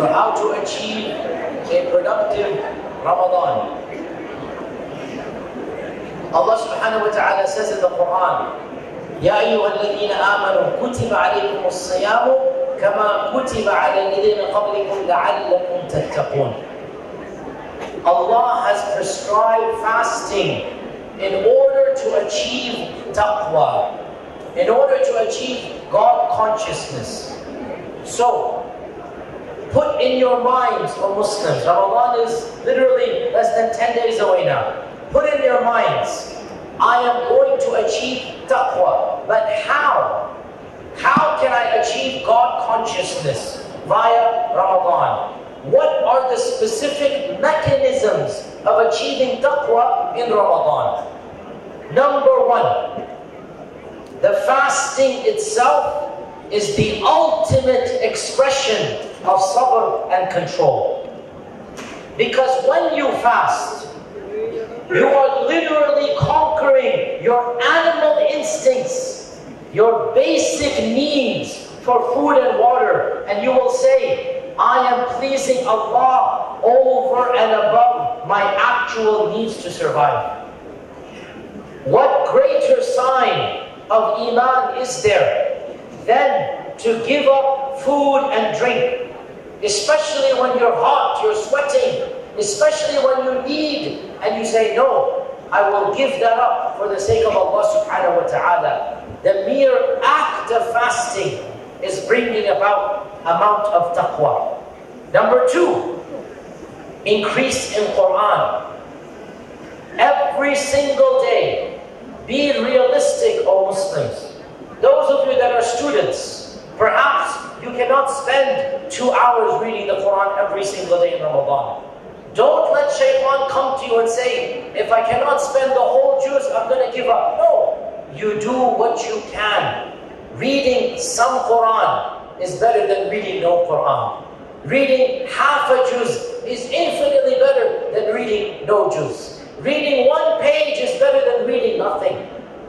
So how to achieve a productive Ramadan? Allah subhanahu wa ta'ala says in the Quran, يَا أَيُّهَا الَّذِينَ آمَنُوا كُتِبَ عَلَيْكُمُ الصِّيَامُ كَمَا كُتِبَ عَلَى الَّذِينَ قَبْلِكُمْ لَعَلَّكُمْ تَتَّقُونَ. Allah has prescribed fasting in order to achieve taqwa, in order to achieve God consciousness. So, put in your minds, O Muslims, Ramadan is literally less than 10 days away now. Put in your minds, I am going to achieve taqwa, but how? How can I achieve God consciousness via Ramadan? What are the specific mechanisms of achieving taqwa in Ramadan? Number one, the fasting itself is the ultimate expression of sabr and control. Because when you fast, you are literally conquering your animal instincts, your basic needs for food and water, and you will say, I am pleasing Allah over and above my actual needs to survive. What greater sign of Iman is there than to give up food and drink, especially when you're hot, you're sweating, especially when you need, and you say, no, I will give that up for the sake of Allah subhanahu wa ta'ala. The mere act of fasting is bringing about amount of taqwa. Number two, increase in Quran. Every single day, be realistic, O Muslims. Those of you that are students, perhaps you cannot spend 2 hours reading the Quran every single day in Ramadan. Don't let shaitan come to you and say, if I cannot spend the whole juz, I'm going to give up. No, you do what you can. Reading some Quran is better than reading no Quran. Reading half a juz is infinitely better than reading no juz. Reading 1 page is better than reading nothing.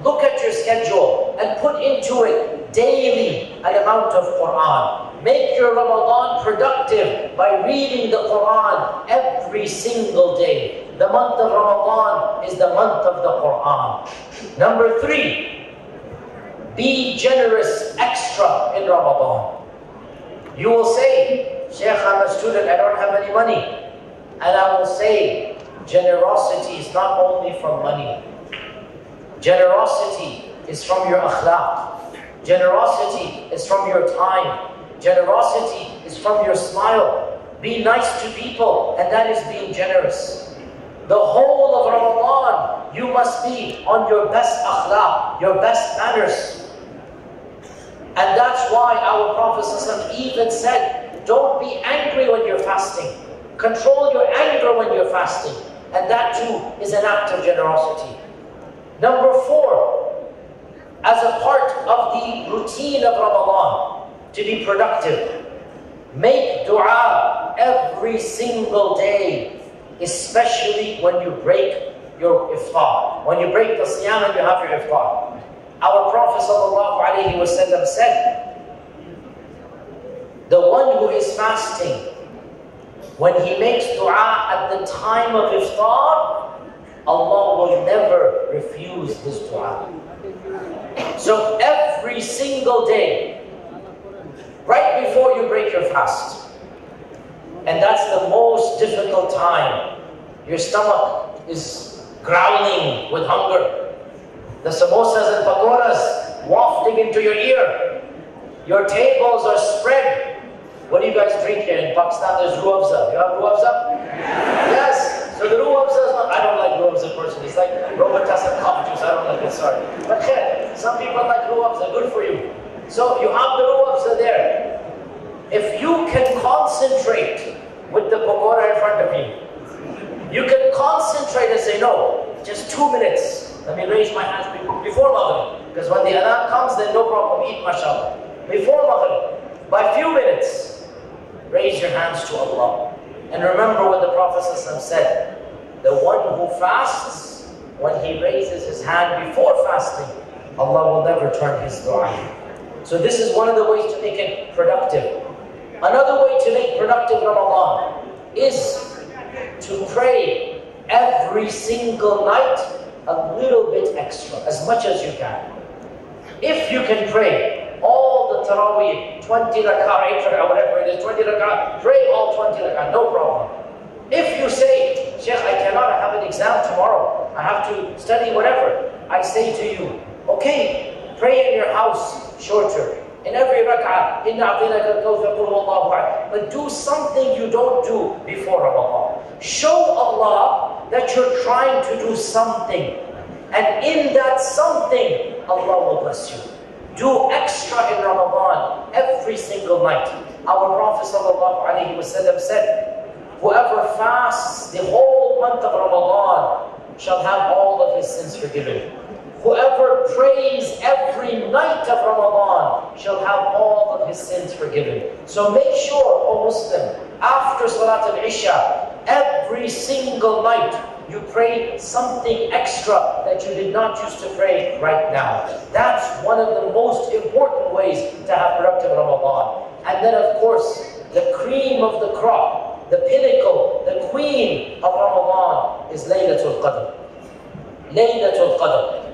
Look at your schedule and put into it daily an amount of Quran. Make your Ramadan productive by reading the Quran every single day. The month of Ramadan is the month of the Quran. Number three, be generous extra in Ramadan. You will say, Sheikh, I'm a student, I don't have any money. And I will say, generosity is not only from money. Generosity is from your akhlaq. Generosity is from your time. Generosity is from your smile. Be nice to people, and that is being generous. The whole of Ramadan, you must be on your best akhlaq, your best manners. And that's why our Prophet ﷺ even said, don't be angry when you're fasting. Control your anger when you're fasting. And that too is an act of generosity. Number four, as a part of the routine of Ramadan, to be productive, make dua every single day, especially when you break your iftar. When you break the siyam and you have your iftar. Our Prophet ﷺ said, the one who is fasting, when he makes dua at the time of iftar, Allah will never refuse his dua. So every single day, right before you break your fast, and that's the most difficult time, your stomach is growling with hunger, the samosas and pakoras wafting into your ear, your tables are spread. What do you guys drink here in Pakistan? There's ruh afza. You have ruh afza? Yes. So the ruh afza is not, I don't like ruh afza personally. It's like Robitussin coffee juice. I don't like it, sorry. But khair, some people like ruh afza. Good for you. So you have the ruh afza there. If you can concentrate with the pakora in front of you, you can concentrate and say, no, just 2 minutes. Let me raise my hands before Maghrib. Because when the adhan comes, then no problem, eat mashallah. Before Maghrib, by few minutes, raise your hands to Allah. And remember what the Prophet ﷺ said, the one who fasts, when he raises his hand before fasting, Allah will never turn his dua. So this is one of the ways to make it productive. Another way to make productive Ramadan is to pray every single night a little bit extra, as much as you can. If you can pray all the Taraweeh, 20 rak'ah, 8 rak'ah, whatever it is, 20 rak'ah, pray all 20 rak'ah, no problem. If you say, Sheikh, I cannot have an exam tomorrow, I have to study whatever, I say to you, okay, pray in your house shorter. In every rak'ah, but do something you don't do before Ramadan. Show Allah that you're trying to do something. And in that something, Allah will bless you. Do extra in Ramadan every single night. Our Prophet ﷺ said, whoever fasts the whole month of Ramadan shall have all of his sins forgiven. Whoever prays every night of Ramadan shall have all of his sins forgiven. So make sure, O Muslim, after Salat al-Isha, every single night, you pray something extra that you did not used to pray right now. That's one of the most important ways to have productive Ramadan. And then of course, the cream of the crop, the pinnacle, the queen of Ramadan is Laylatul Qadr. Laylatul Qadr.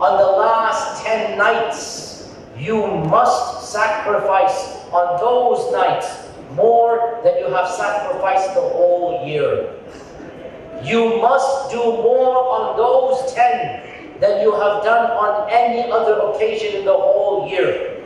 On the last 10 nights, you must sacrifice on those nights more than you have sacrificed the whole year. You must do more on those 10 than you have done on any other occasion in the whole year.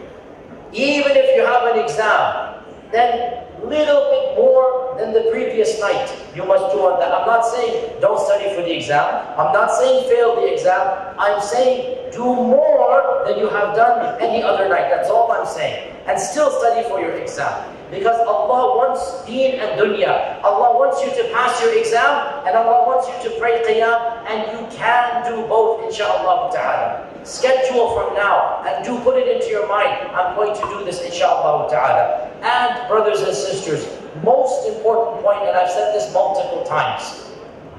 Even if you have an exam, then little bit more than the previous night you must do on that. I'm not saying don't study for the exam. I'm not saying fail the exam. I'm saying do more than you have done any other night. That's all I'm saying. And still study for your exam. Because Allah wants deen and dunya. Allah wants you to pass your exam, and Allah wants you to pray qiyam, and you can do both, inshaAllah ta'ala. Schedule from now, and do put it into your mind, I'm going to do this, inshaAllah ta'ala. And brothers and sisters, most important point, and I've said this multiple times,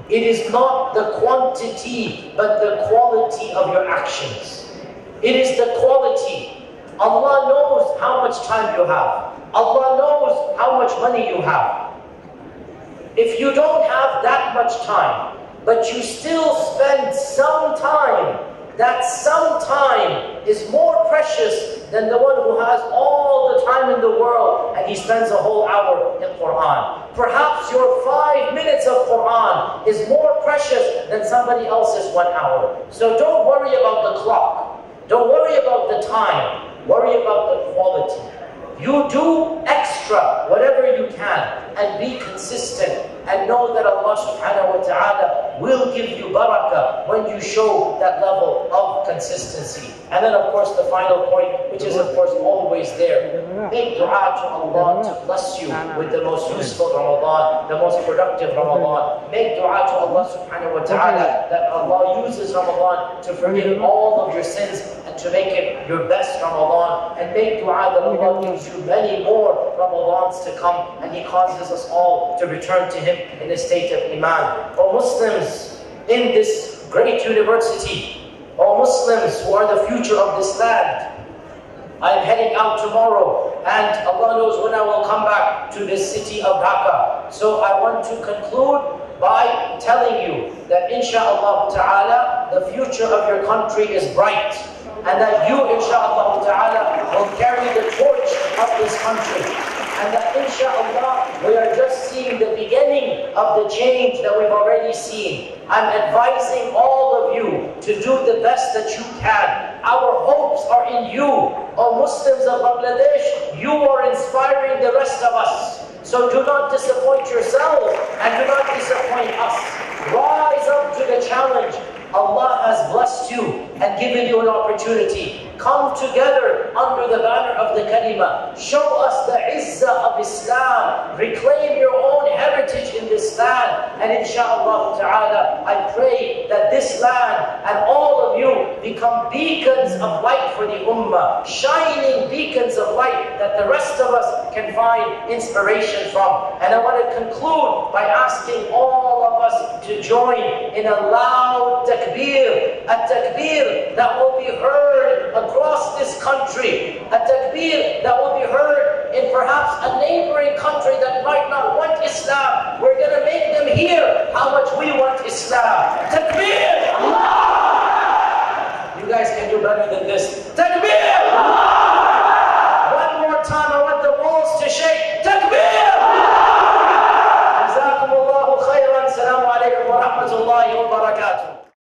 it is not the quantity, but the quality of your actions. It is the quality. Allah knows how much time you have. Allah knows how much money you have. If you don't have that much time, but you still spend some time, that some time is more precious than the one who has all the time in the world and he spends a whole hour in Quran. Perhaps your 5 minutes of Quran is more precious than somebody else's 1 hour. So don't worry about the clock. Don't worry about the time. Worry about the quality. You do extra, whatever you can, and be consistent, and know that Allah subhanahu wa ta'ala will give you barakah when you show that level of consistency. And then of course the final point, which is of course always there, make dua to Allah to bless you with the most useful Ramadan, the most productive Ramadan. Make dua to Allah subhanahu wa ta'ala that Allah uses Ramadan to forgive all of your sins and to make it your best Ramadan. And make dua that Allah gives you many more Ramadans to come, and He causes us all to return to Him in a state of Iman. O Muslims in this great university, O Muslims who are the future of this land, I am heading out tomorrow, and Allah knows when I will come back to this city of Dhaka. So I want to conclude by telling you that insha'Allah ta'ala, the future of your country is bright, and that you insha'Allah ta'ala will carry the torch of this country. And that insha'Allah, we are just seeing the beginning of the change that we've already seen. I'm advising all of you to do the best that you can. Our hopes are in you. O Muslims of Bangladesh, you are inspiring the rest of us. So do not disappoint yourselves and do not disappoint us. Rise up to the challenge. Allah has blessed you and given you an opportunity. Come together under the banner of the kalima. Show us the izzah of Islam. Reclaim your own heritage in this land. And insha'Allah ta'ala, I pray that this land and all of you become beacons of light for the ummah. Shining beacons of light that the rest of us can find inspiration from. And I want to conclude by asking all of us to join in a loud takbir. A takbir that will be heard across this country. A takbir that will be heard in perhaps a neighboring country that might not want Islam, we're going to make them hear how much we want Islam. Takbir! You guys can do better than this. Takbir! One more time, I want the walls to shake. Takbir! Jazakumullahu khairan. Assalamu alaikum wa rahmatullahi wa barakatuh.